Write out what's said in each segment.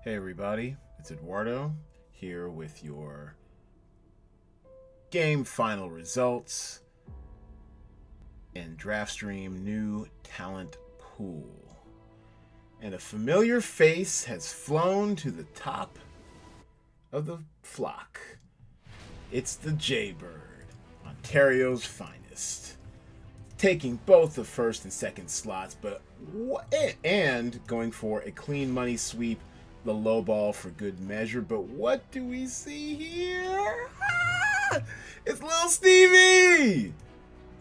Hey everybody, it's Eduardo here with your game final results and DraftStream new talent pool. And a familiar face has flown to the top of the flock. It's the Jaybird, Ontario's finest. Taking both the first and second slots, and going for a clean money sweep, the low ball for good measure. But what do we see here? It's little Stevie!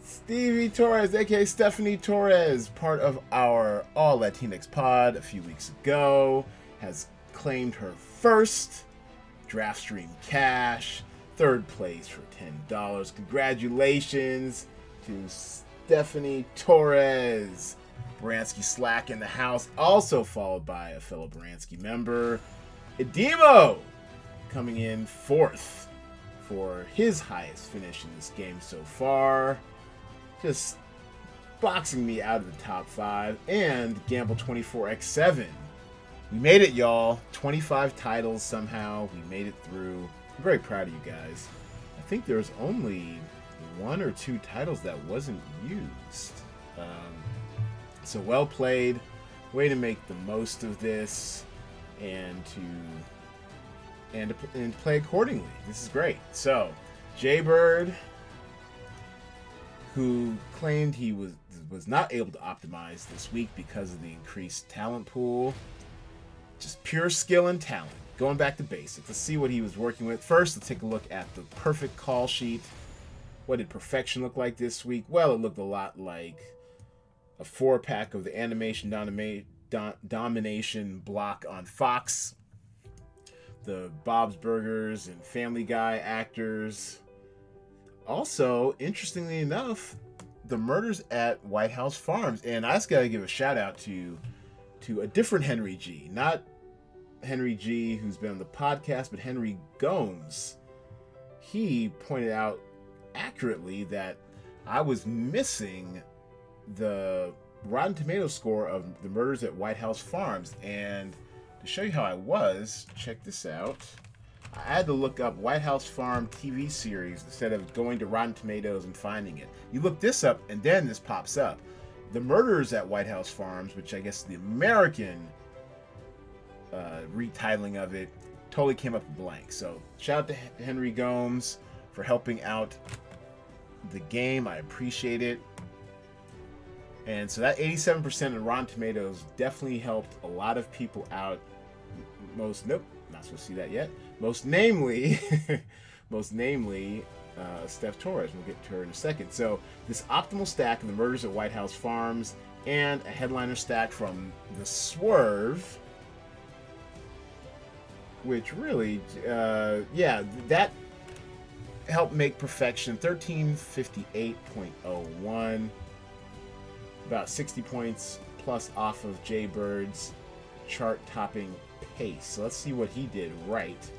Stevie Torres, aka Stephanie Torres, part of our All Latinx pod a few weeks ago, has claimed her first DraftStream cash, third place for $10. Congratulations to Stephanie Torres. Baranski Slack in the house, also followed by a fellow Baranski member, Edemo, coming in fourth for his highest finish in this game so far. Just boxing me out of the top 5. And Gamble 24x7. We made it, y'all. 25 titles somehow. We made it through. I'm very proud of you guys. I think there's only 1 or 2 titles that wasn't used. So well played. Way to make the most of this and to play accordingly. This is great. So, Jaybird, who claimed he was not able to optimize this week because of the increased talent pool. Just pure skill and talent. Going back to basics. Let's see what he was working with. First, let's take a look at the perfect call sheet. What did perfection look like this week? Well, it looked a lot like a 4-pack of the animation domination block on Fox. The Bob's Burgers and Family Guy actors. Also, interestingly enough, the murders at White House Farms. And I just gotta give a shout out to a different Henry G. Not Henry G, who's been on the podcast, but Henry Gomes. He pointed out accurately that I was missing the Rotten Tomatoes score of the murders at White House Farms. And to show you how I was, check this out. I had to look up White House Farm TV series instead of going to Rotten Tomatoes and finding it. You look this up, and then this pops up. The Murders at White House Farms, which I guess the American retitling of it, totally came up blank. So shout out to Henry Gomes for helping out the game. I appreciate it. And so that 87% in Rotten Tomatoes definitely helped a lot of people out. Nope, not supposed to see that yet. Most namely, Steph Torres. We'll get to her in a second. So this optimal stack of the murders at White House Farms and a headliner stack from the Swerve, which really, that helped make perfection. 1358.01. About 60 points plus off of Jaybird's chart-topping pace. So let's see what he did right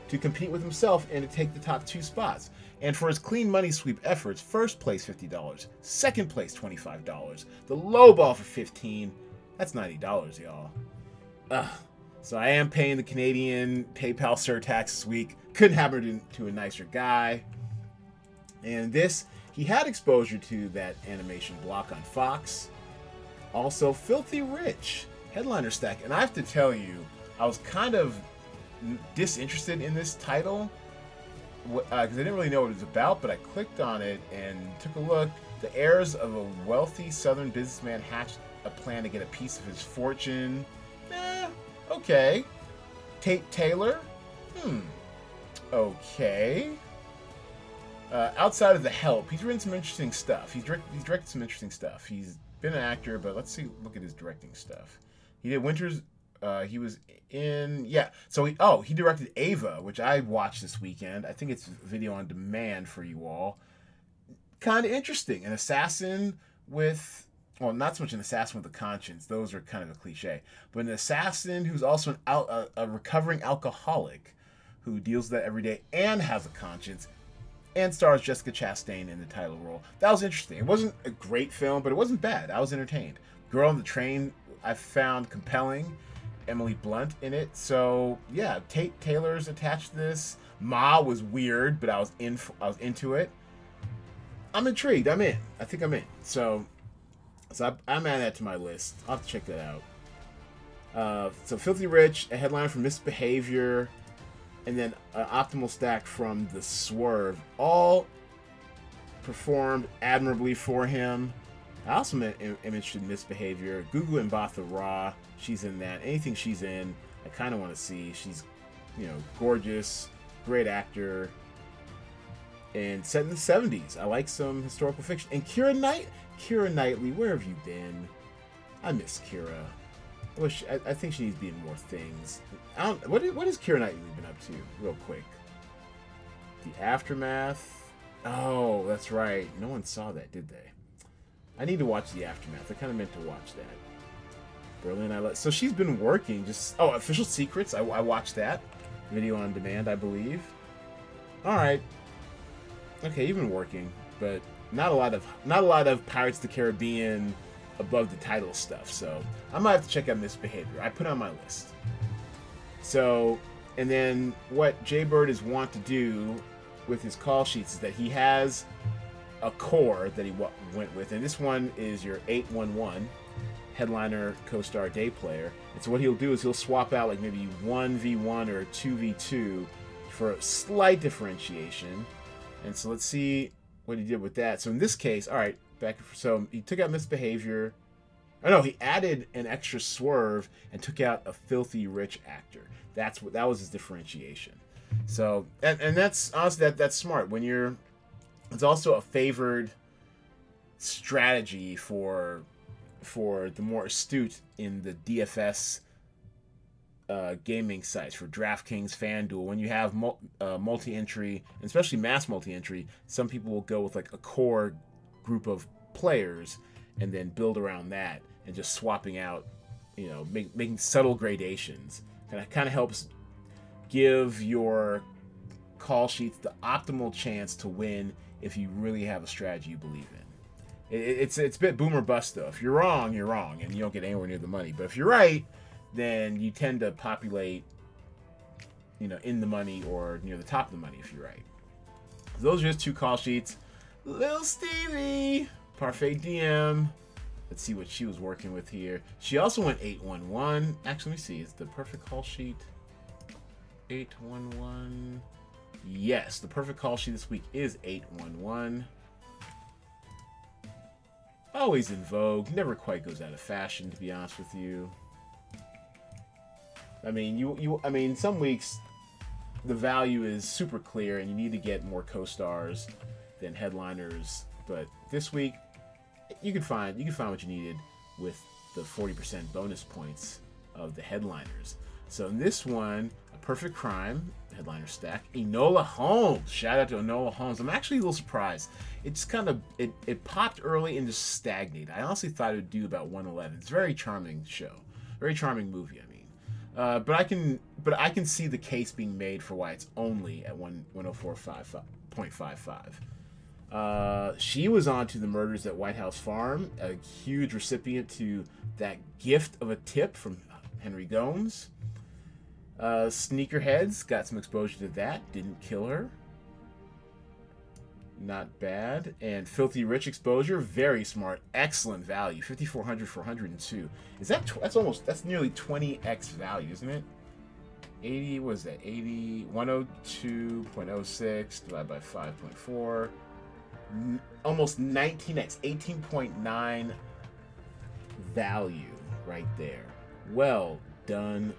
to compete with himself and to take the top 2 spots. And for his clean money sweep efforts, first place $50, second place $25, the low ball for $15. That's $90, y'all. So I am paying the Canadian PayPal surtax this week. Couldn't happen to a nicer guy. And this, he had exposure to that animation block on Fox. Also, Filthy Rich, headliner stack. And I have to tell you, I was kind of disinterested in this title because I didn't really know what it was about, but I clicked on it and took a look. The heirs of a wealthy southern businessman hatched a plan to get a piece of his fortune. Okay. Tate Taylor? Okay. Outside of The Help, he's written some interesting stuff. He's directed some interesting stuff. He's been an actor, but let's look at his directing stuff. He did Winters. He was in, so he directed Ava, which I watched this weekend. I think it's video on demand for you all. Kind of interesting. An assassin with, well, not so much an assassin with a conscience. Those are kind of a cliche. But an assassin who's also a recovering alcoholic who deals with that every day and has a conscience, and stars Jessica Chastain in the title role. That was interesting. It wasn't a great film, but it wasn't bad. I was entertained. Girl on the Train I found compelling. Emily Blunt in it. So yeah, Tate Taylor's attached to this. Ma was weird, but I was into it. I'm intrigued. I'm in. I think I'm in. So I'm adding that to my list. I'll have to check that out. So Filthy Rich, a headliner from Misbehavior, and then an optimal stack from The Swerve. All performed admirably for him. I also am interested in Misbehavior. Gugu and Batha Ra, she's in that. Anything she's in, I kind of want to see. She's, gorgeous, great actor, and set in the 70s. I like some historical fiction. And Keira Knightley, where have you been? I miss Keira. I think she needs to be in more things. What has Keira Knightley been up to, real quick? The Aftermath. Oh, that's right. No one saw that, did they? I need to watch The Aftermath. I kind of meant to watch that. Berlin, so she's been working. Official Secrets. I watched that video on demand, I believe. All right. Okay, you've been working, but not a lot of Pirates of the Caribbean above the title stuff. So I might have to check out Misbehavior. I put it on my list. So, and then what Jay Bird is want to do with his call sheets is that he has a core that he went with, and this one is your 811 headliner co-star day player. And so what he'll do is he'll swap out like maybe 1v1 or 2v2 for a slight differentiation. And so let's see what he did with that. So in this case, all right, so he took out Misbehavior. Oh no, he added an extra Swerve and took out a Filthy Rich actor. That was his differentiation. So and that's honestly that's smart. It's also a favored strategy for the more astute in the DFS gaming sites, for DraftKings, FanDuel. When you have multi-entry, and especially mass multi-entry, some people will go with like a core group of players and then build around that, and just swapping out, making subtle gradations. And it kind of helps give your call sheets the optimal chance to win if you really have a strategy you believe in. It's a bit boom or bust, though. If you're wrong, you're wrong, and you don't get anywhere near the money. But if you're right, then you tend to populate, in the money or near the top of the money if you're right. So those are just two call sheets. Lil Stevie, Parfait DM. Let's see what she was working with here. She also went 811. Actually, let me see. Is the perfect call sheet 811? Yes, the perfect call sheet this week is 811. Always in vogue. Never quite goes out of fashion, to be honest with you. I mean, some weeks the value is super clear, and you need to get more co-stars than headliners. But this week, you can find what you needed with the 40% bonus points of the headliners. So in this one, A Perfect Crime headliner stack, Enola Holmes. Shout out to Enola Holmes. I'm actually a little surprised. It's kind of it popped early and just stagnated. I honestly thought it would do about 111. It's a very charming show, very charming movie. But I can see the case being made for why it's only at 104.55. She was on to The Murders at White House Farm, a huge recipient to that gift of a tip from Henry Gomes. Sneakerheads, got some exposure to that, didn't kill her. Not bad. And Filthy Rich exposure, very smart, excellent value, 5,400 for 102. That's nearly 20x value, isn't it? 80, what is that? 80, 102.06 divided by 5.4. Almost 19x, 18.9 value right there. Well done,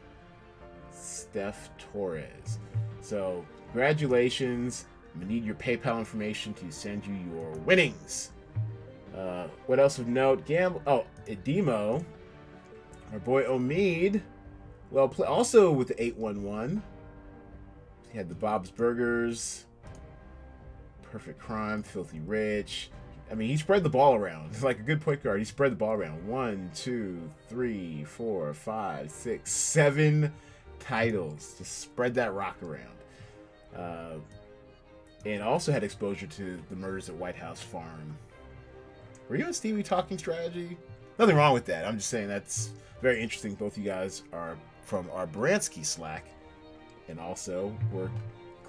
Steph Torres. So, congratulations. I'm going to need your PayPal information to send you your winnings. What else of note? Edemo. Our boy Omid. Well, also with the 811. He had the Bob's Burgers. Perfect Crime. Filthy Rich. I mean, he spread the ball around. It's like a good point guard. He spread the ball around. 1, 2, 3, 4, 5, 6, 7 titles. Just spread that rock around. And also had exposure to The Murders at White House Farm. Were you and Stevie talking strategy? Nothing wrong with that. I'm just saying that's very interesting. Both you guys are from our Bransky Slack, and also were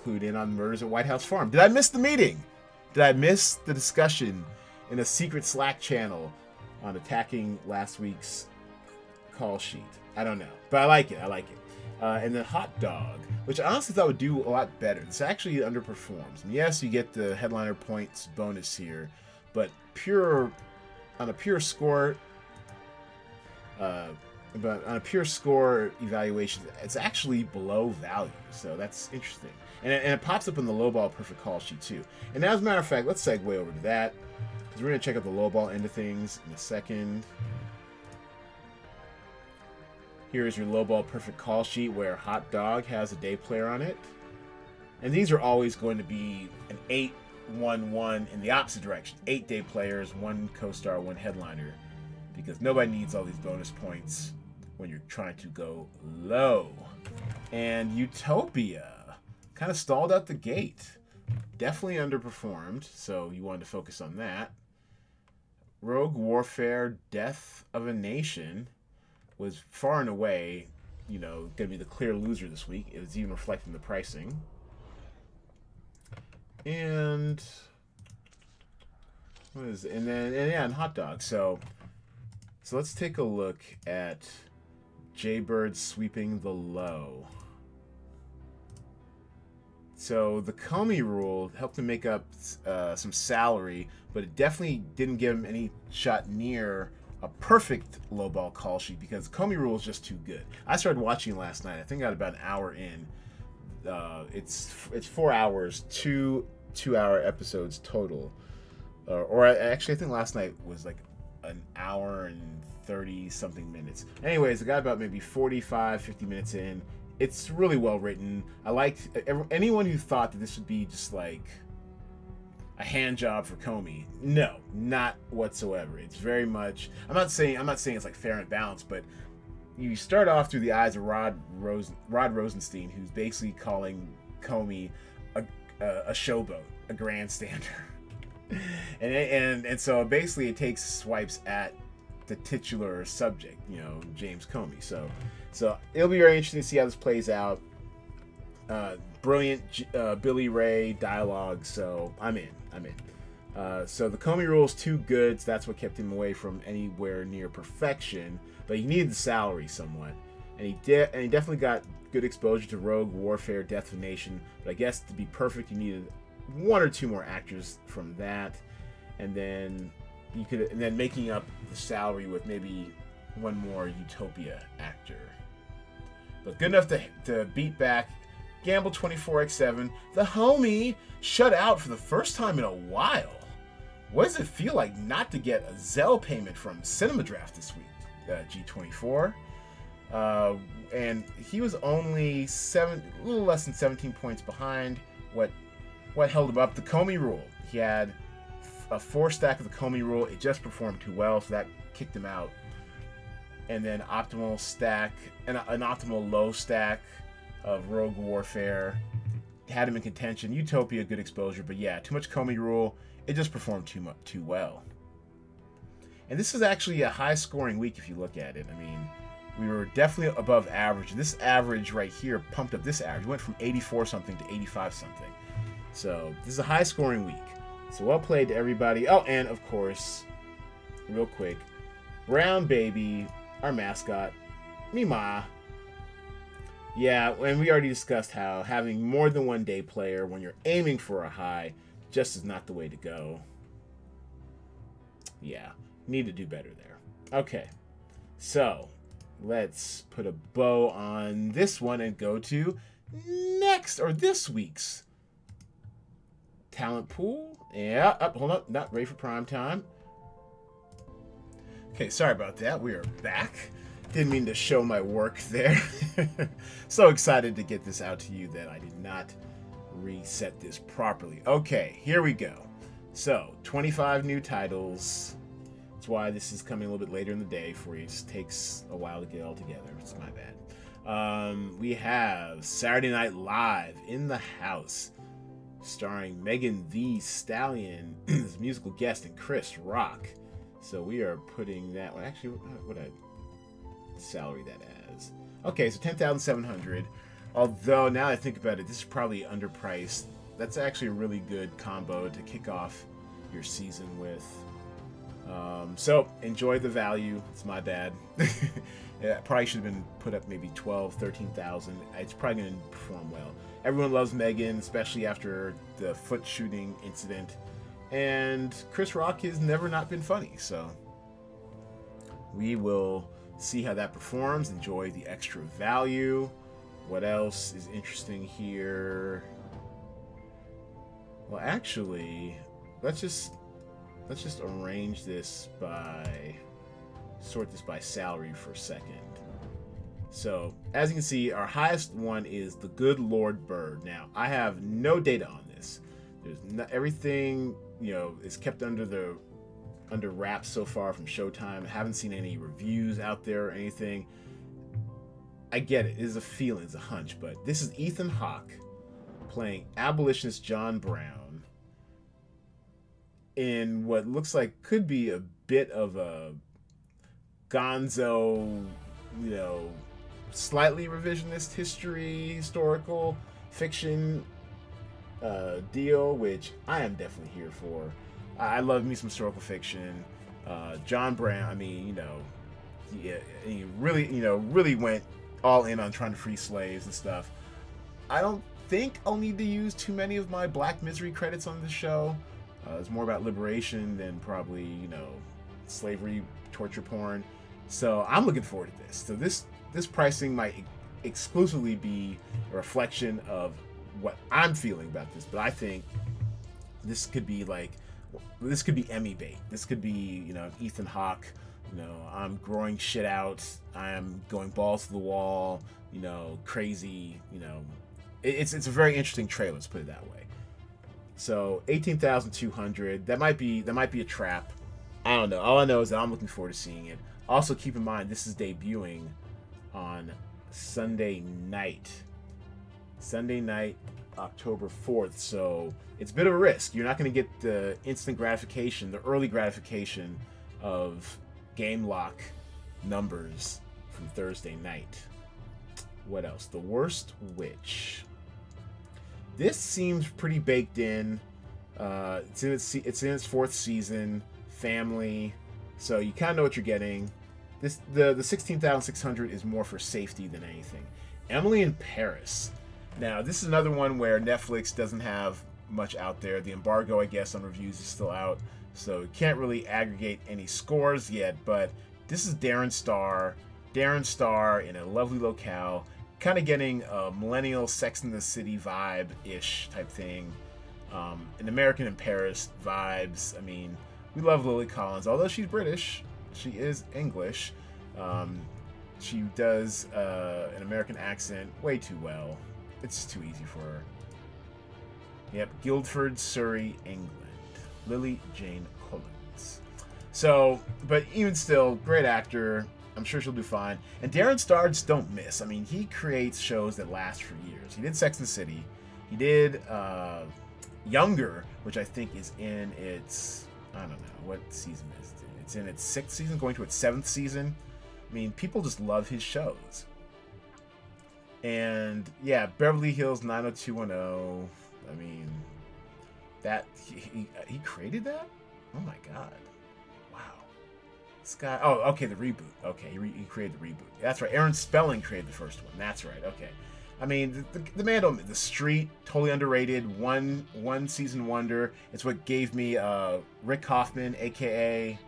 clued in on murders at White House Farm. Did I miss the meeting? Did I miss the discussion in a secret Slack channel on attacking last week's call sheet? I don't know, but I like it. I like it. And then Hot Dog, which I honestly thought would do a lot better. This actually underperforms. And yes, you get the headliner points bonus here, but on a pure score evaluation, it's actually below value. So that's interesting. And it pops up in the lowball perfect call sheet too. And as a matter of fact, let's segue over to that, because we're going to check out the lowball end of things in a second. Here's your lowball perfect call sheet where Hot Dog has a day player on it. And these are always going to be an 8-1-1 in the opposite direction. 8 day players, 1 co-star, 1 headliner. Because nobody needs all these bonus points when you're trying to go low. And Utopia kind of stalled out the gate. Definitely underperformed, so you wanted to focus on that. Rogue Warfare, Death of a Nation was far and away, you know, going to be the clear loser this week. It was even reflecting the pricing. And what is it? And and Hot Dog. So let's take a look at Jaybird sweeping the low. So the Comey rule helped him make up some salary, but it definitely didn't give him any shot near a perfect lowball call sheet because the Comey rule is just too good. I started watching last night. I think I got about an hour in. It's 4 hours, two 2-hour episodes total. Actually, I think last night was like an hour and 30 something minutes. Anyways, I got about maybe 45, 50 minutes in. It's really well written. I liked anyone who thought that this would be just like a hand job for Comey. No, not whatsoever. It's very much. I'm not saying it's like fair and balanced, but you start off through the eyes of Rod Rosenstein, who's basically calling Comey a showboat, a grandstander, and so basically it takes swipes at the titular subject, you know, James Comey. So it'll be very interesting to see how this plays out. Brilliant Billy Ray dialogue, so I'm in. So the Comey rule is too good, so that's what kept him away from anywhere near perfection. But he needed the salary somewhat, and he definitely got good exposure to Rogue Warfare, Death of a Nation. But I guess to be perfect, you needed 1 or 2 more actors from that, and then making up the salary with maybe 1 more Utopia actor. But good enough to beat back Gamble 24x7, the homie, shut out for the first time in a while. What does it feel like not to get a Zelle payment from Cinema Draft this week, G24? And he was only a little less than 17 points behind. What held him up? The Comey rule. He had a 4 stack of the Comey rule. It just performed too well, so that kicked him out. And then optimal stack, an optimal low stack of Rogue Warfare had him in contention. Utopia, good exposure, but yeah, too much Comey rule. It just performed too well. And this is actually a high-scoring week if you look at it. I mean, we were definitely above average. This average right here pumped up this average. We went from 84-something to 85-something. So this is a high-scoring week. So well played to everybody. Oh, and of course, real quick, Brown Baby, our mascot, Mima. Yeah, and we already discussed how having more than 1 day player when you're aiming for a high just is not the way to go. Yeah, need to do better there. Okay, so let's put a bow on this one and go to this week's talent pool. Yeah, hold up, not ready for prime time. Okay, sorry about that. We are back. Didn't mean to show my work there. So excited to get this out to you that I did not reset this properly. Okay, here we go. So, 25 new titles. That's why this is coming a little bit later in the day for you. It just takes a while to get it all together. It's my bad. We have Saturday Night Live in the House, starring Megan Thee Stallion as musical guest and Chris Rock. So we are putting that one. Actually, what would I salary that as? Okay, so 10,700. Although now I think about it, this is probably underpriced. That's actually a really good combo to kick off your season with. So enjoy the value. It's my bad. Yeah, probably should have been put up maybe 12, 13,000. It's probably going to perform well. Everyone loves Megan, especially after the foot shooting incident. And Chris Rock has never not been funny. So we will see how that performs. Enjoy the extra value. What else is interesting here? Well, actually, let's just arrange this sort this by salary for a second. So, as you can see, our highest one is the Good Lord Bird. Now, I have no data on this. Everything, is kept under wraps so far from Showtime. I haven't seen any reviews out there or anything. I get it. It is a feeling, it's a hunch, but this is Ethan Hawke playing abolitionist John Brown in what looks like could be a bit of a gonzo, slightly revisionist historical fiction deal, which I am definitely here for. I love me some historical fiction. John Brown, I mean, he really went all in on trying to free slaves and stuff. I don't think I'll need to use too many of my Black Misery credits on this show. It's more about liberation than probably, slavery, torture porn. So I'm looking forward to this. So this pricing might exclusively be a reflection of what I'm feeling about this, but I think this could be Emmy bait. This could be, Ethan Hawke, I'm growing shit out. I am going balls to the wall, crazy, it's a very interesting trailer, let's put it that way. So 18,200, that might be a trap. I don't know. All I know is that I'm looking forward to seeing it. Also, keep in mind, this is debuting on Sunday night, October 4th. So it's a bit of a risk. You're not going to get the instant gratification, the early gratification of game lock numbers from Thursday night. What else? The Worst Witch. This seems pretty baked in. It's in its fourth season. Family, so you kind of know what you're getting. The 16,600 is more for safety than anything. Emily in Paris. Now this is another one where Netflix doesn't have much out there. The embargo, I guess, on reviews is still out, so you can't really aggregate any scores yet. But this is Darren Star in a lovely locale, kind of getting a millennial Sex and the City vibe-ish type thing. An American in Paris vibes. I mean, we love Lily Collins, although she's British. She is English. She does an American accent way too well. It's too easy for her. Yep, Guildford, Surrey, England. Lily Jane Collins. So, but even still, great actor. I'm sure she'll do fine. And Darren Star just don't miss. I mean, he creates shows that last for years. He did Sex and the City. He did Younger, which I think is in its, I don't know, what season is it? It's in its 6th season, going to its 7th season. I mean, people just love his shows. And yeah, Beverly Hills 90210. I mean, that he created that? Oh my god. Wow. This guy, oh, okay, the reboot. Okay, he created the reboot. That's right. Aaron Spelling created the first one. That's right. Okay. I mean, the man don't, The Street, totally underrated. One season wonder. It's what gave me Rick Hoffman, aka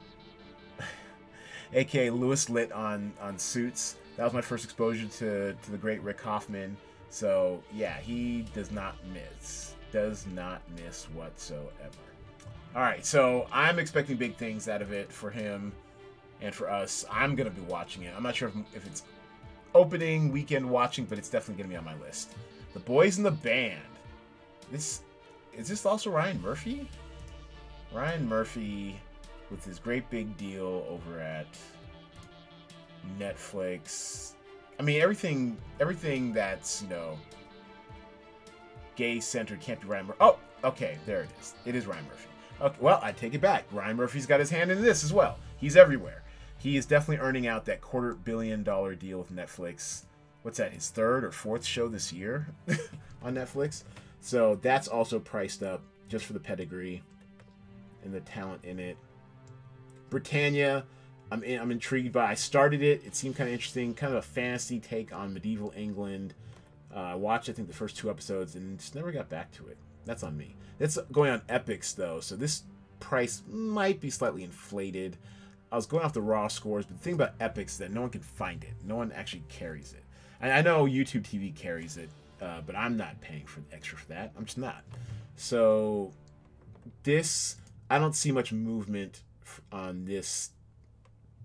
Louis Litt on Suits. That was my first exposure to the great Rick Hoffman. So yeah, he does not miss. Does not miss whatsoever. All right, so I'm expecting big things out of it for him and for us. I'm gonna be watching it. I'm not sure if it's opening weekend watching, but it's definitely gonna be on my list. The Boys in the Band. Is this also Ryan Murphy? Ryan Murphy with his great big deal over at Netflix. I mean, everything that's, gay-centered can't be Ryan Murphy. Oh, okay, there it is. It is Ryan Murphy. Okay, well, I take it back. Ryan Murphy's got his hand in this as well. he's everywhere. He is definitely earning out that $250 million deal with Netflix. What's that, his third or fourth show this year on Netflix? So that's also priced up just for the pedigree and the talent in it. Britannia, I'm intrigued by. I started it. It seemed kind of interesting, kind of a fantasy take on medieval England. I watched, I think, the first 2 episodes and just never got back to it. That's on me. That's going on Epix, though, so this price might be slightly inflated. I was going off the raw scores, but the thing about Epix is that no one can find it. No one actually carries it. And I know YouTube TV carries it, but I'm not paying for extra for that. I'm just not. So this, I don't see much movement on this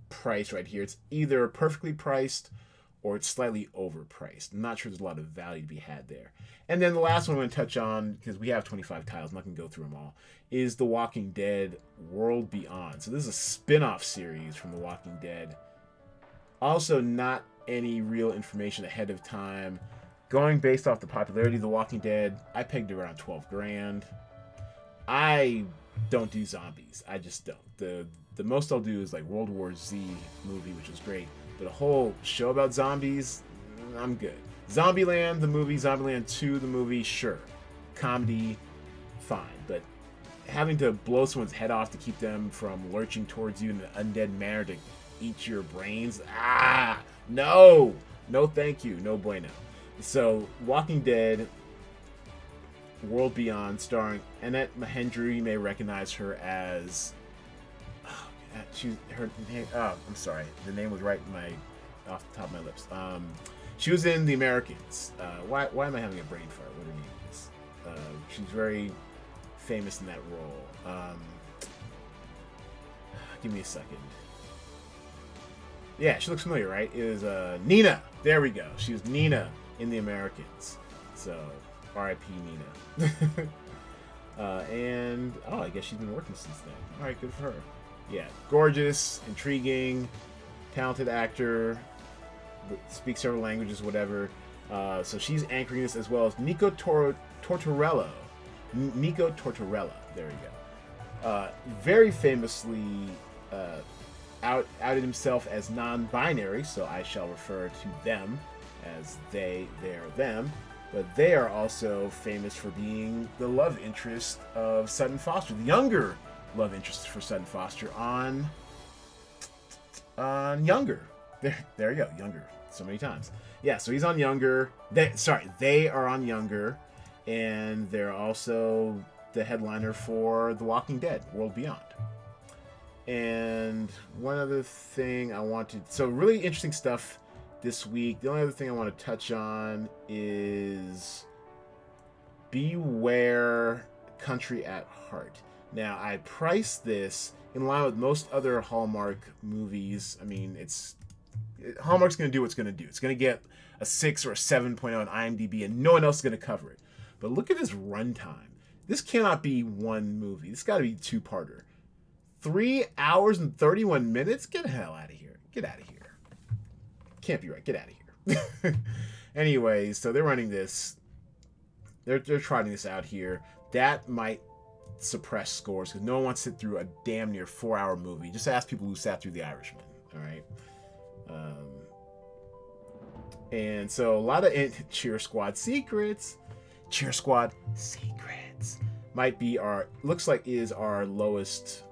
price right here. It's either perfectly priced or it's slightly overpriced. I'm not sure there's a lot of value to be had there. And then the last one I'm going to touch on, because we have 25 titles, I'm not going to go through them all, is The Walking Dead World Beyond. So this is a spin-off series from The Walking Dead. Also, not any real information ahead of time. Going based off the popularity of The Walking Dead, I pegged it around 12 grand. I don't do zombies. I just don't. The most I'll do is like World War Z movie, which was great. But a whole show about zombies, I'm good. Zombieland, the movie, Zombieland 2, the movie, sure. Comedy, fine. But having to blow someone's head off to keep them from lurching towards you in an undead manner to eat your brains, no. No thank you, no bueno. So, Walking Dead, World Beyond, starring Annette Mahendru. You may recognize her as... I'm sorry. The name was right in off the top of my lips. She was in The Americans. Why am I having a brain fart? What her name is? She's very famous in that role. Give me a second. Yeah, she looks familiar, right? It was Nina. There we go. She was Nina in The Americans. So, R.I.P. Nina. And, I guess she's been working since then. All right, good for her. Yeah, gorgeous, intriguing, talented actor, speaks several languages, whatever. So she's anchoring this, as well as Nico Tortorella. Nico Tortorella, there you go. Very famously outed himself as non-binary, so I shall refer to them as they, their, them. But they are also famous for being the love interest of Sutton Foster, the younger love interest for Sutton Foster on Younger. There you go, Younger. So many times. Yeah, so he's on Younger. They are on Younger, and they're also the headliner for The Walking Dead, World Beyond. And one other thing I wanted... So really interesting stuff this week. The only other thing I want to touch on is Beware Country at Heart. Now, I priced this in line with most other Hallmark movies. I mean, Hallmark's going to do what it's going to do. It's going to get a 6 or a 7.0 on IMDb, and no one else is going to cover it. But look at this runtime. This cannot be one movie. This got to be two-parter. 3 hours and 31 minutes? Get the hell out of here. Get out of here. Can't be right. Get out of here. Anyways, so they're running this. They're trotting this out here. That might suppress scores because no one wants to sit through a damn near 4-hour movie. Just ask people who sat through The Irishman. All right. And so a lot of Cheer Squad secrets. Cheer Squad secrets might be looks like is our lowest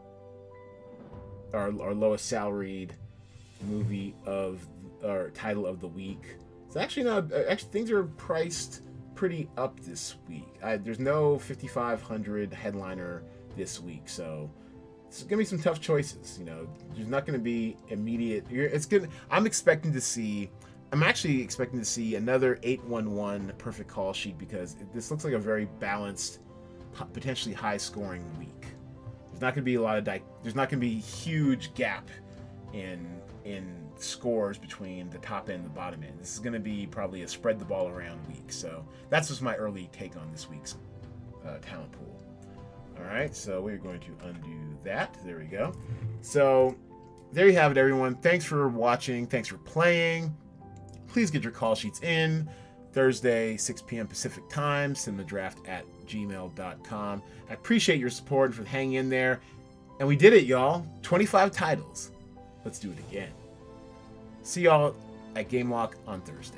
salaried movie or title of the week. It's actually not. Actually, things are priced pretty up this week. There's no 5,500 headliner this week, so it's gonna be some tough choices. You know, there's not gonna be immediate. I'm actually expecting to see another 811 perfect call sheet because this looks like a very balanced, potentially high scoring week. There's not gonna be there's not gonna be a huge gap in scores between the top end and the bottom end. This is going to be probably a spread the ball around week. So that's just my early take on this week's talent pool. All right, so we're going to undo that. There we go. So there you have it, everyone. Thanks for watching. Thanks for playing. Please get your call sheets in. Thursday, 6 p.m. Pacific time. Cinemadraft@gmail.com. I appreciate your support and for hanging in there. And we did it, y'all. 25 titles. Let's do it again. See y'all at Game Walk on Thursday.